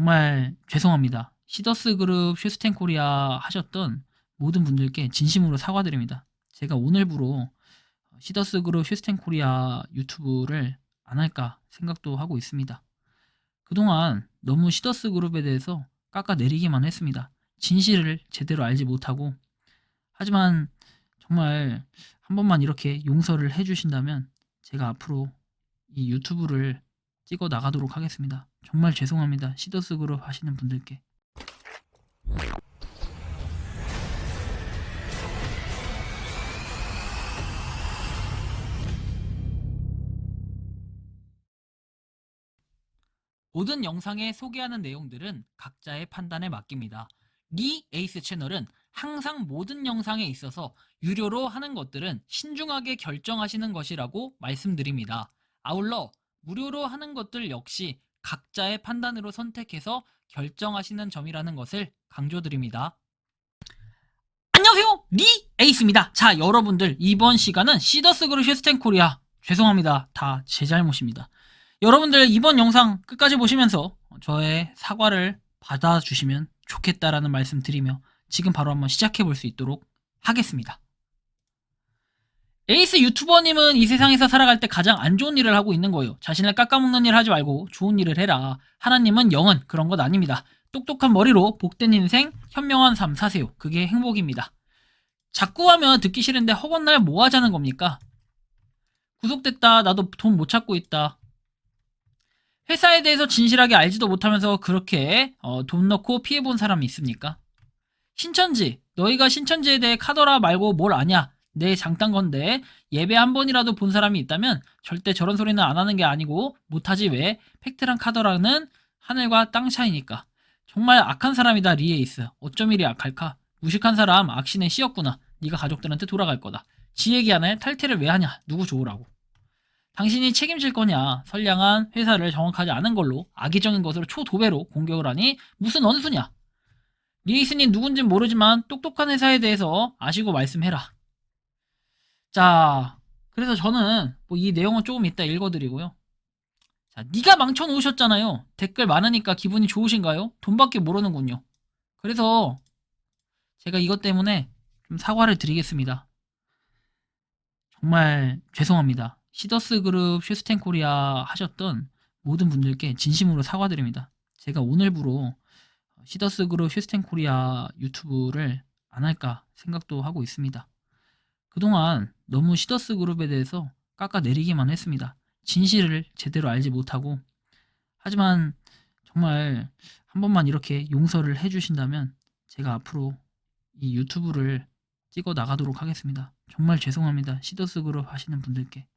정말 죄송합니다. 시더스 그룹 슈스텐 코리아 하셨던 모든 분들께 진심으로 사과드립니다. 제가 오늘부로 시더스 그룹 슈스텐 코리아 유튜브를 안 할까 생각도 하고 있습니다. 그동안 너무 시더스 그룹에 대해서 깎아내리기만 했습니다. 진실을 제대로 알지 못하고. 하지만 정말 한 번만 이렇게 용서를 해주신다면 제가 앞으로 이 유튜브를 찍어 나가도록 하겠습니다. 정말 죄송합니다. 시더스 그룹 하시는 분들께. 모든 영상에 소개하는 내용들은 각자의 판단에 맡깁니다. 리 에이스 채널은 항상 모든 영상에 있어서 유료로 하는 것들은 신중하게 결정하시는 것이라고 말씀드립니다. 아울러 무료로 하는 것들 역시 각자의 판단으로 선택해서 결정하시는 점이라는 것을 강조드립니다. 안녕하세요, 리 에이스입니다. 자, 여러분들 이번 시간은 시더스 그룹 슈스텐 코리아, 죄송합니다. 다 제 잘못입니다. 여러분들 이번 영상 끝까지 보시면서 저의 사과를 받아주시면 좋겠다라는 말씀 드리며 지금 바로 한번 시작해 볼 수 있도록 하겠습니다. 에이스 유튜버님은 이 세상에서 살아갈 때 가장 안 좋은 일을 하고 있는 거예요. 자신을 깎아먹는 일 하지 말고 좋은 일을 해라. 하나님은 영은 그런 것 아닙니다. 똑똑한 머리로 복된 인생, 현명한 삶 사세요. 그게 행복입니다. 자꾸 하면 듣기 싫은데 허건날 뭐 하자는 겁니까? 구속됐다. 나도 돈 못 찾고 있다. 회사에 대해서 진실하게 알지도 못하면서 그렇게 돈 넣고 피해본 사람이 있습니까? 신천지, 너희가 신천지에 대해 카더라 말고 뭘 아냐? 내 장딴 건데 예배 한 번이라도 본 사람이 있다면 절대 저런 소리는 안 하는 게 아니고 못하지 왜? 팩트랑 카더라는 하늘과 땅 차이니까. 정말 악한 사람이다 리에이스. 어쩜 이리 악할까? 무식한 사람 악신의 씨였구나. 네가 가족들한테 돌아갈 거다. 지 얘기 안에 탈퇴를 왜 하냐? 누구 좋으라고. 당신이 책임질 거냐? 선량한 회사를 정확하지 않은 걸로 악의적인 것으로 초도배로 공격을 하니 무슨 언수냐? 리에이스님 누군진 모르지만 똑똑한 회사에 대해서 아시고 말씀해라. 자, 그래서 저는 뭐 이 내용은 조금 이따 읽어드리고요. 자, 네가 망쳐놓으셨잖아요. 댓글 많으니까 기분이 좋으신가요? 돈밖에 모르는군요. 그래서 제가 이것 때문에 좀 사과를 드리겠습니다. 정말 죄송합니다. 시더스 그룹 슈스텐 코리아 하셨던 모든 분들께 진심으로 사과드립니다. 제가 오늘부로 시더스 그룹 슈스텐 코리아 유튜브를 안 할까 생각도 하고 있습니다. 그동안 너무 시더스 그룹에 대해서 깎아내리기만 했습니다. 진실을 제대로 알지 못하고. 하지만 정말 한 번만 이렇게 용서를 해주신다면 제가 앞으로 이 유튜브를 찍어 나가도록 하겠습니다. 정말 죄송합니다. 시더스 그룹 하시는 분들께.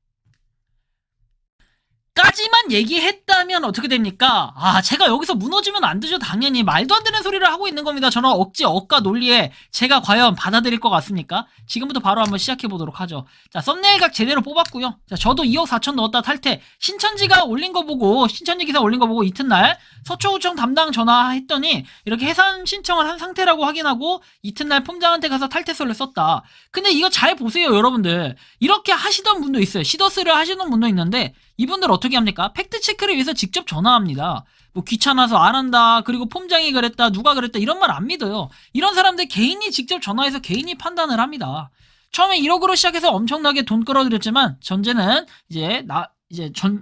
까지만 얘기했다면 어떻게 됩니까? 제가 여기서 무너지면 안 되죠. 당연히 말도 안 되는 소리를 하고 있는 겁니다. 저는 억지 억가 논리에 제가 과연 받아들일 것 같습니까? 지금부터 바로 한번 시작해 보도록 하죠. 자, 썸네일 각 제대로 뽑았고요. 자, 저도 2억 4천 넣었다 탈퇴. 신천지가 올린 거 보고, 신천지 기사 올린 거 보고 이튿날 서초구청 담당 전화했더니 이렇게 해산 신청을 한 상태라고 확인하고 이튿날 폼장한테 가서 탈퇴서를 썼다. 근데 이거 잘 보세요, 여러분들. 이렇게 하시던 분도 있어요. 시더스를 하시는 분도 있는데 이분들 어떻게 합니까? 팩트체크를 위해서 직접 전화합니다. 뭐 귀찮아서 안 한다. 그리고 폼장이 그랬다. 누가 그랬다. 이런 말 안 믿어요. 이런 사람들 개인이 직접 전화해서 개인이 판단을 합니다. 처음에 1억으로 시작해서 엄청나게 돈 끌어들였지만 전제는 이제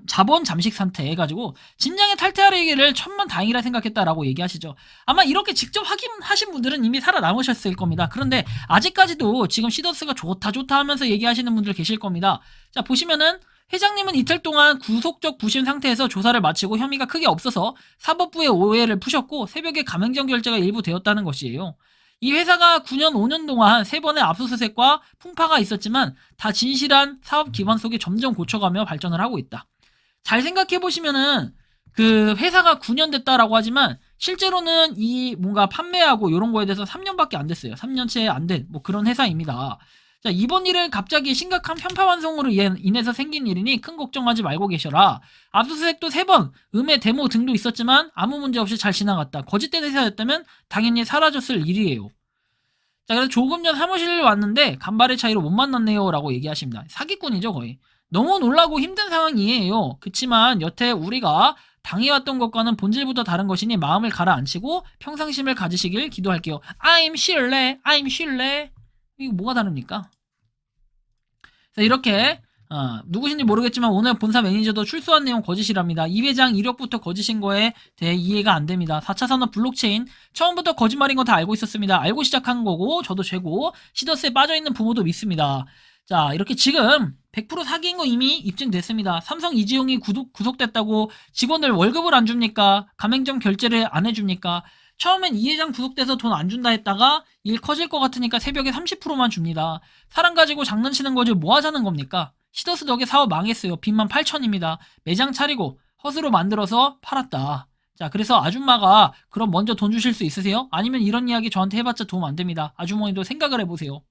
자본 잠식 상태 해가지고 진작에 탈퇴하기를 천만다행이라 생각했다라고 얘기하시죠. 아마 이렇게 직접 확인하신 분들은 이미 살아남으셨을 겁니다. 그런데 아직까지도 지금 시더스가 좋다 하면서 얘기하시는 분들 계실 겁니다. 자, 보시면은 회장님은 이틀 동안 구속적 부심 상태에서 조사를 마치고 혐의가 크게 없어서 사법부의 오해를 푸셨고 새벽에 가맹점 결제가 일부 되었다는 것이에요. 이 회사가 9년, 5년 동안 3번의 압수수색과 풍파가 있었지만 다 진실한 사업 기반 속에 점점 고쳐가며 발전을 하고 있다. 잘 생각해보시면은 그 회사가 9년 됐다라고 하지만 실제로는 이 뭔가 판매하고 이런 거에 대해서 3년밖에 안 됐어요. 3년째 안 된 뭐 그런 회사입니다. 자, 이번 일은 갑자기 심각한 편파 완성으로 인해서 생긴 일이니 큰 걱정하지 말고 계셔라. 압수수색도 3번, 음해 데모 등도 있었지만 아무 문제 없이 잘 지나갔다. 거짓된 회사였다면 당연히 사라졌을 일이에요. 자, 그래서 조금 전 사무실 왔는데 간발의 차이로 못 만났네요 라고 얘기하십니다. 사기꾼이죠 거의. 너무 놀라고 힘든 상황이에요. 그치만 여태 우리가 당해왔던 것과는 본질보다 다른 것이니 마음을 가라앉히고 평상심을 가지시길 기도할게요. I'm 신뢰, I'm 신뢰. 이거 뭐가 다릅니까? 이렇게 누구신지 모르겠지만 오늘 본사 매니저도 출소한 내용 거짓이랍니다. 이 회장 이력부터 거짓인 거에 대해 이해가 안 됩니다. 4차 산업 블록체인 처음부터 거짓말인 거 다 알고 있었습니다. 알고 시작한 거고 저도 죄고 시더스에 빠져있는 부모도 믿습니다. 자, 이렇게 지금 100% 사기인 거 이미 입증됐습니다. 삼성 이재용이 구속됐다고 직원들 월급을 안 줍니까? 가맹점 결제를 안 해줍니까? 처음엔 이 회장 구속돼서 돈 안 준다 했다가 일 커질 것 같으니까 새벽에 30%만 줍니다. 사람 가지고 장난치는 거지 뭐 하자는 겁니까? 시더스 덕에 사업 망했어요. 빚만 8천입니다. 매장 차리고 허스로 만들어서 팔았다. 자, 그래서 아줌마가 그럼 먼저 돈 주실 수 있으세요? 아니면 이런 이야기 저한테 해봤자 도움 안 됩니다. 아주머니도 생각을 해보세요.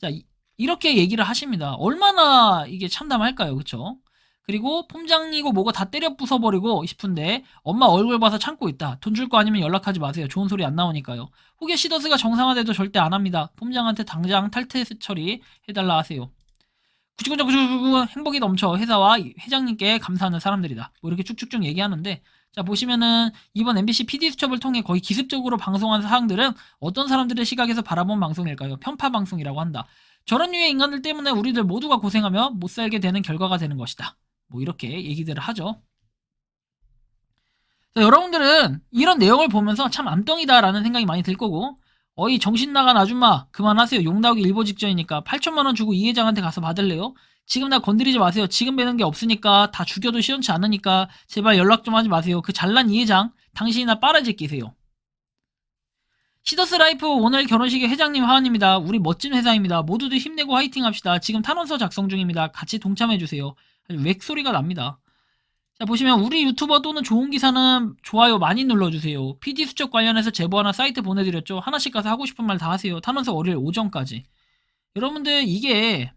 자, 이렇게 얘기를 하십니다. 얼마나 이게 참담할까요? 그쵸? 그리고 폼장이고 뭐고 다 때려 부숴버리고 싶은데 엄마 얼굴 봐서 참고 있다. 돈 줄 거 아니면 연락하지 마세요. 좋은 소리 안 나오니까요. 혹여 시더스가 정상화돼도 절대 안 합니다. 폼장한테 당장 탈퇴 처리해달라 하세요. 99.99 행복이 넘쳐 회사와 회장님께 감사하는 사람들이다. 뭐 이렇게 쭉쭉쭉 얘기하는데, 자, 보시면은 이번 MBC PD수첩을 통해 거의 기습적으로 방송한 사항들은 어떤 사람들의 시각에서 바라본 방송일까요? 편파 방송이라고 한다. 저런 류의 인간들 때문에 우리들 모두가 고생하며 못 살게 되는 결과가 되는 것이다. 뭐 이렇게 얘기들을 하죠. 자, 여러분들은 이런 내용을 보면서 참 암덩이다라는 생각이 많이 들 거고, 어이 정신 나간 아줌마 그만하세요. 욕 나오기 일보 직전이니까 8천만 원 주고 이 회장한테 가서 받을래요? 지금 나 건드리지 마세요. 지금 배는 게 없으니까 다 죽여도 시원치 않으니까 제발 연락 좀 하지 마세요. 그 잘난 이 회장 당신이나 빨아질 끼세요. 시더스 라이프 오늘 결혼식의 회장님 하은입니다. 우리 멋진 회사입니다. 모두들 힘내고 화이팅 합시다. 지금 탄원서 작성 중입니다. 같이 동참해주세요. 아주 웩소리가 납니다. 자, 보시면 우리 유튜버 또는 좋은 기사는 좋아요 많이 눌러주세요. PD수첩 관련해서 제보 하나 사이트 보내드렸죠. 하나씩 가서 하고 싶은 말 다 하세요. 탄원서 월요일 오전까지. 여러분들 이게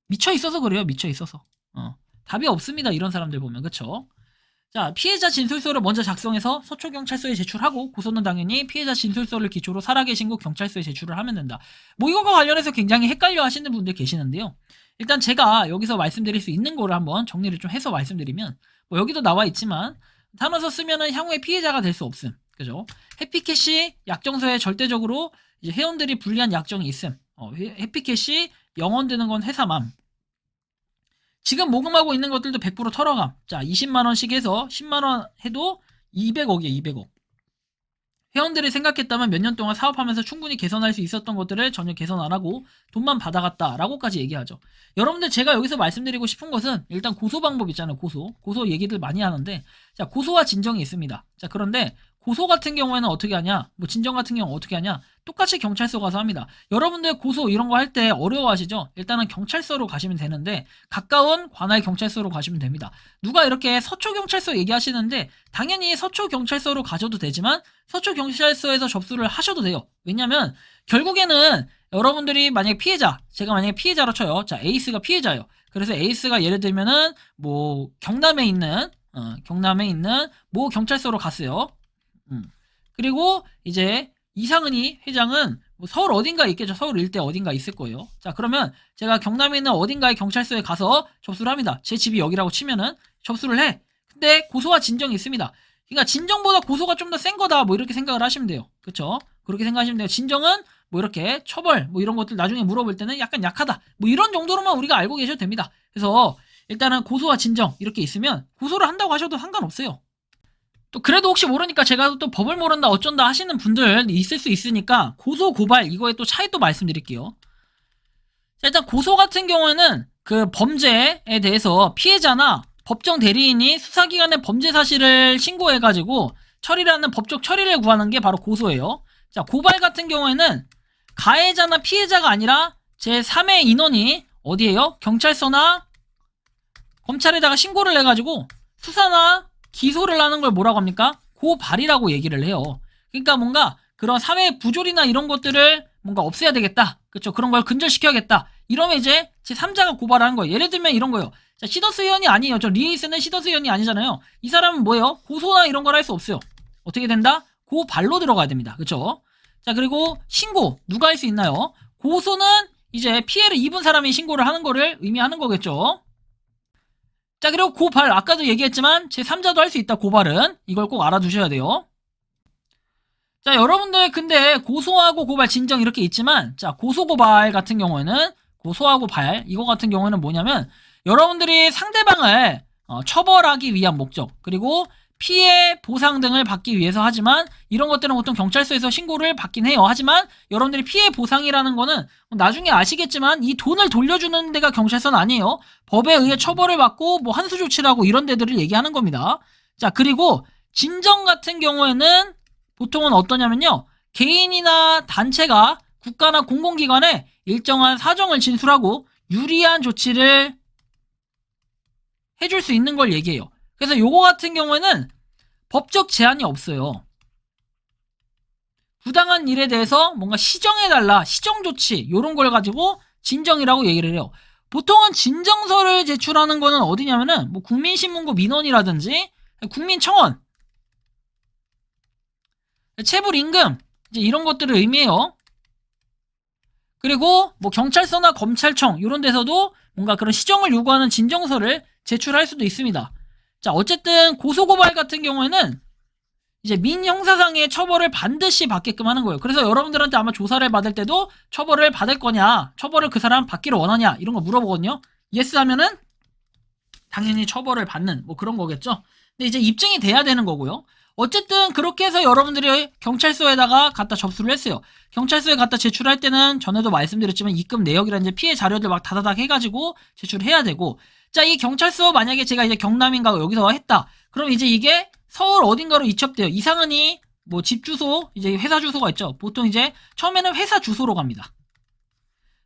미쳐있어서 그래요. 미쳐있어서. 답이 없습니다. 이런 사람들 보면. 그쵸? 자, 피해자 진술서를 먼저 작성해서 서초경찰서에 제출하고 고소는 당연히 피해자 진술서를 기초로 살아계신 곳 경찰서에 제출을 하면 된다. 뭐 이거와 관련해서 굉장히 헷갈려 하시는 분들 계시는데요. 일단 제가 여기서 말씀드릴 수 있는 거를 한번 정리를 좀 해서 말씀드리면, 뭐 여기도 나와 있지만 탄원서 쓰면은 향후에 피해자가 될 수 없음. 그죠? 해피캐시 약정서에 절대적으로 이제 회원들이 불리한 약정이 있음. 해피캐시 영원되는 건 회사만. 지금 모금하고 있는 것들도 100% 털어감. 자, 20만원씩 해서 10만원 해도 200억이에요. 200억. 회원들이 생각했다면 몇 년 동안 사업하면서 충분히 개선할 수 있었던 것들을 전혀 개선 안 하고 돈만 받아갔다라고까지 얘기하죠. 여러분들 제가 여기서 말씀드리고 싶은 것은 일단 고소 방법 있잖아요. 고소 얘기들 많이 하는데, 자, 고소와 진정이 있습니다. 자, 그런데 고소 같은 경우에는 어떻게 하냐, 뭐 진정 같은 경우 어떻게 하냐, 똑같이 경찰서 가서 합니다. 여러분들 고소 이런 거 할 때 어려워하시죠? 일단은 경찰서로 가시면 되는데 가까운 관할 경찰서로 가시면 됩니다. 누가 이렇게 서초경찰서 얘기하시는데 당연히 서초경찰서로 가셔도 되지만 서초경찰서에서 접수를 하셔도 돼요. 왜냐면 결국에는 여러분들이 만약에 피해자, 제가 만약에 피해자로 쳐요. 자, 에이스가 피해자예요. 그래서 에이스가 예를 들면은 뭐 경남에 있는 모 경찰서로 갔어요. 그리고 이제 이상은이 회장은 뭐 서울 어딘가에 있겠죠. 서울 일대 어딘가 있을 거예요. 자, 그러면 제가 경남에 있는 어딘가의 경찰서에 가서 접수를 합니다. 제 집이 여기라고 치면은 접수를 해. 근데 고소와 진정이 있습니다. 그러니까 진정보다 고소가 좀 더 센 거다. 뭐 이렇게 생각을 하시면 돼요. 그쵸? 그렇게 생각하시면 돼요. 진정은 뭐 이렇게 처벌 뭐 이런 것들 나중에 물어볼 때는 약간 약하다. 뭐 이런 정도로만 우리가 알고 계셔도 됩니다. 그래서 일단은 고소와 진정 이렇게 있으면 고소를 한다고 하셔도 상관없어요. 또 그래도 혹시 모르니까 제가 또 법을 모른다 어쩐다 하시는 분들 있을 수 있으니까 고소 고발 이거에 또 차이 또 말씀드릴게요. 자, 일단 고소 같은 경우에는 그 범죄에 대해서 피해자나 법정 대리인이 수사기관에 범죄 사실을 신고해가지고 처리라는 법적 처리를 구하는 게 바로 고소예요. 자, 고발 같은 경우에는 가해자나 피해자가 아니라 제3의 인원이 어디에요? 경찰서나 검찰에다가 신고를 해가지고 수사나 기소를 하는 걸 뭐라고 합니까? 고발이라고 얘기를 해요. 그러니까 뭔가 그런 사회 부조리나 이런 것들을 뭔가 없애야 되겠다. 그쵸? 그런 걸 근절시켜야겠다. 이러면 이제 제3자가 고발하는 거예요. 예를 들면 이런 거예요. 자, 시더스 의원이 아니에요. 저 리에이스는 시더스 의원이 아니잖아요. 이 사람은 뭐예요? 고소나 이런 걸 할 수 없어요. 어떻게 된다? 고발로 들어가야 됩니다. 그쵸? 자, 그리고 신고 누가 할 수 있나요? 고소는 이제 피해를 입은 사람이 신고를 하는 거를 의미하는 거겠죠. 자, 그리고 고발. 아까도 얘기했지만 제3자도 할 수 있다, 고발은. 이걸 꼭 알아두셔야 돼요. 자, 여러분들 근데 고소하고 고발, 진정 이렇게 있지만, 자, 고소고발 같은 경우에는, 고소하고 발, 이거 같은 경우에는 뭐냐면, 여러분들이 상대방을 처벌하기 위한 목적, 그리고 피해 보상 등을 받기 위해서 하지만, 이런 것들은 보통 경찰서에서 신고를 받긴 해요. 하지만 여러분들이 피해 보상이라는 거는 나중에 아시겠지만 이 돈을 돌려주는 데가 경찰서는 아니에요. 법에 의해 처벌을 받고 뭐 한수 조치를 하고 이런 데들을 얘기하는 겁니다. 자, 그리고 진정 같은 경우에는 보통은 어떠냐면요, 개인이나 단체가 국가나 공공기관에 일정한 사정을 진술하고 유리한 조치를 해줄 수 있는 걸 얘기해요. 그래서 요거 같은 경우에는 법적 제한이 없어요. 부당한 일에 대해서 뭔가 시정해달라, 시정조치 요런 걸 가지고 진정이라고 얘기를 해요. 보통은 진정서를 제출하는 거는 어디냐면은 뭐 국민신문고 민원이라든지 국민청원, 체불임금 이제 이런 것들을 의미해요. 그리고 뭐 경찰서나 검찰청 이런 데서도 뭔가 그런 시정을 요구하는 진정서를 제출할 수도 있습니다. 자, 어쨌든 고소고발 같은 경우에는 이제 민형사상의 처벌을 반드시 받게끔 하는 거예요. 그래서 여러분들한테 아마 조사를 받을 때도 처벌을 받을 거냐, 처벌을 그 사람 받기를 원하냐 이런 거 물어보거든요. 예스 하면은 당연히 처벌을 받는 뭐 그런 거겠죠. 근데 이제 입증이 돼야 되는 거고요. 어쨌든 그렇게 해서 여러분들이 경찰서에다가 갖다 접수를 했어요. 경찰서에 갖다 제출할 때는 전에도 말씀드렸지만 입금 내역이라든지 피해 자료들 막 다다닥 해가지고 제출해야 되고, 자, 이 경찰서 만약에 제가 이제 경남인가 여기서 했다. 그럼 이제 이게 서울 어딘가로 이첩돼요. 이상은이 뭐 집 주소, 이제 회사 주소가 있죠. 보통 이제 처음에는 회사 주소로 갑니다.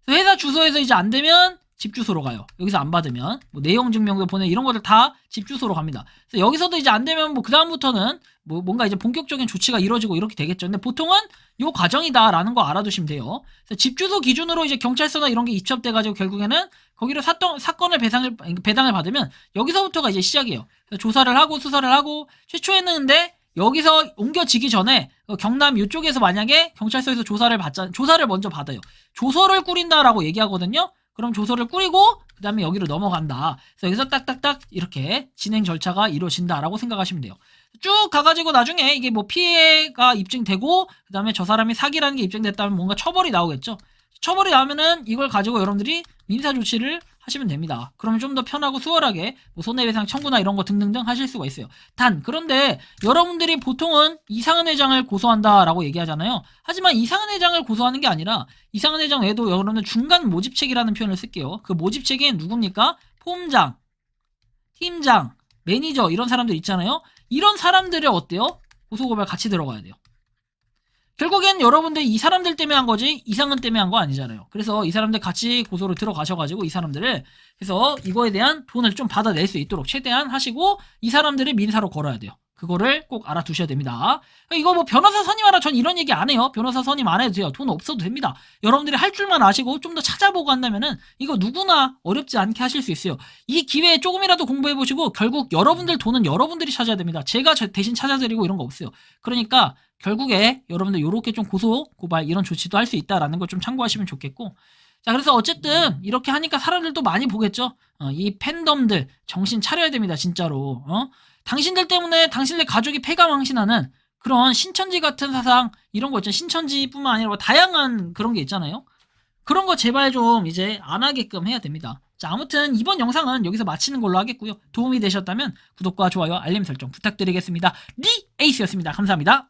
회사 주소에서 이제 안 되면 집 주소로 가요. 여기서 안 받으면 뭐 내용 증명서 보내 이런 것들 다 집 주소로 갑니다. 그래서 여기서도 이제 안 되면 뭐 그 다음부터는 뭐 뭔가 이제 본격적인 조치가 이루어지고 이렇게 되겠죠. 근데 보통은 요 과정이다라는 거 알아두시면 돼요. 그래서 집 주소 기준으로 이제 경찰서나 이런 게 입첩돼가지고 결국에는 거기로 사건을 배당을 받으면 여기서부터가 이제 시작이에요. 그래서 조사를 하고 수사를 하고 최초에는 근데 여기서 옮겨지기 전에 경남 이쪽에서 만약에 경찰서에서 조사를 먼저 받아요. 조서를 꾸린다라고 얘기하거든요. 그럼 조서를 꾸리고 그 다음에 여기로 넘어간다. 그래서 여기서 딱딱딱 이렇게 진행 절차가 이루어진다라고 생각하시면 돼요. 쭉 가가지고 나중에 이게 뭐 피해가 입증되고 그 다음에 저 사람이 사기라는 게 입증됐다면 뭔가 처벌이 나오겠죠. 처벌이 나오면은 이걸 가지고 여러분들이 민사조치를 하시면 됩니다. 그러면 좀 더 편하고 수월하게 뭐 손해배상 청구나 이런 거 등등등 하실 수가 있어요. 그런데 여러분들이 보통은 이상은 회장을 고소한다라고 얘기하잖아요. 하지만 이상은 회장을 고소하는 게 아니라 이상은 회장 외에도 여러분들 중간 모집책이라는 표현을 쓸게요. 그 모집책엔 누굽니까? 폼장, 팀장, 매니저 이런 사람들 있잖아요. 이런 사람들이 어때요? 고소고발 같이 들어가야 돼요. 결국엔 여러분들 이 사람들 때문에 한 거지 이상은 때문에 한 거 아니잖아요. 그래서 이 사람들 같이 고소를 들어가셔가지고 이 사람들을 해서 이거에 대한 돈을 좀 받아낼 수 있도록 최대한 하시고 이 사람들을 민사로 걸어야 돼요. 그거를 꼭 알아두셔야 됩니다. 이거 뭐 변호사 선임하라 전 이런 얘기 안 해요. 변호사 선임 안 해도 돼요. 돈 없어도 됩니다. 여러분들이 할 줄만 아시고 좀 더 찾아보고 한다면은 이거 누구나 어렵지 않게 하실 수 있어요. 이 기회에 조금이라도 공부해보시고 결국 여러분들 돈은 여러분들이 찾아야 됩니다. 제가 대신 찾아드리고 이런 거 없어요. 그러니까 결국에 여러분들 요렇게 좀 고소, 고발 이런 조치도 할 수 있다라는 걸 좀 참고하시면 좋겠고, 자, 그래서 어쨌든 이렇게 하니까 사람들도 많이 보겠죠. 이 팬덤들 정신 차려야 됩니다. 진짜로. 당신들 때문에 당신들 가족이 패가망신하는 그런 신천지 같은 사상 이런 거 있잖아요. 신천지뿐만 아니라 다양한 그런 게 있잖아요. 그런 거 제발 좀 이제 안 하게끔 해야 됩니다. 자, 아무튼 이번 영상은 여기서 마치는 걸로 하겠고요. 도움이 되셨다면 구독과 좋아요, 알림 설정 부탁드리겠습니다. 리 에이스였습니다. 감사합니다.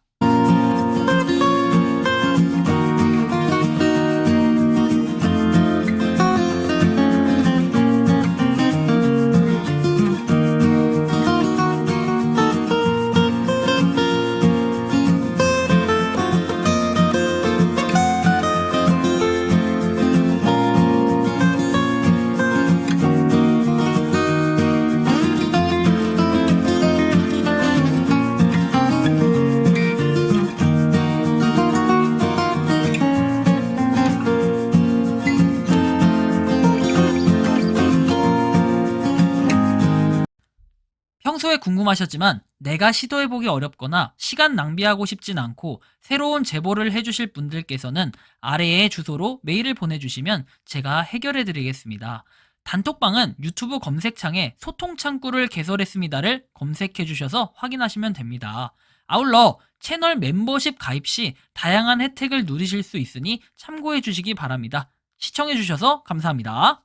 평소에 궁금하셨지만 내가 시도해보기 어렵거나 시간 낭비하고 싶진 않고 새로운 제보를 해주실 분들께서는 아래의 주소로 메일을 보내주시면 제가 해결해드리겠습니다. 단톡방은 유튜브 검색창에 소통 창구를 개설했습니다를 검색해 주셔서 확인하시면 됩니다. 아울러 채널 멤버십 가입 시 다양한 혜택을 누리실 수 있으니 참고해 주시기 바랍니다. 시청해 주셔서 감사합니다.